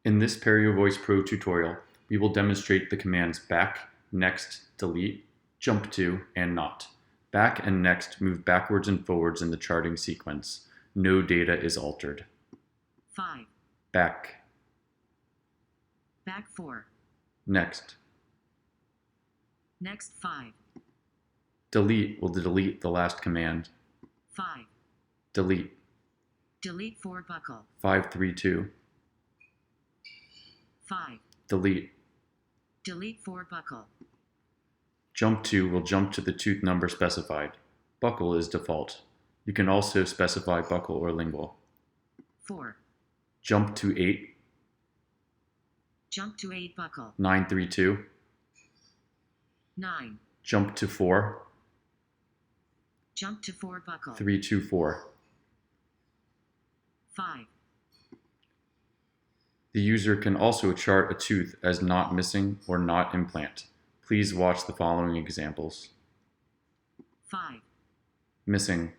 In this PerioVoice Pro tutorial, we will demonstrate the commands back, next, delete, jump to, and not. Back and next move backwards and forwards in the charting sequence. No data is altered. 5. Back. Back 4. Next. Next 5. Delete will delete the last command. 5. Delete. Delete 4 buckle. 532. 5. Delete. Delete 4 buckle. Jump to will jump to the tooth number specified. Buckle is default. You can also specify buckle or lingual. 4. Jump to 8. Jump to 8 buckle. 932. 9. Jump to 4. Jump to 4 buckle. 324. 5. The user can also chart a tooth as not missing or not implant. Please watch the following examples. 5. Missing.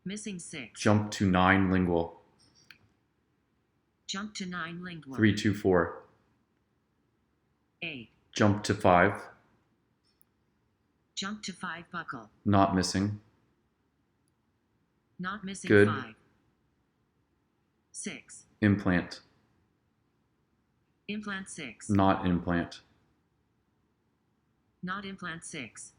Missing 6. Jump to 9 lingual. Jump to 9 lingual. 324. 8. Jump to 5. Jump to 5 buckle. Not missing. Not missing Good. 5. 6. Implant. Implant 6. Not implant. Not implant 6.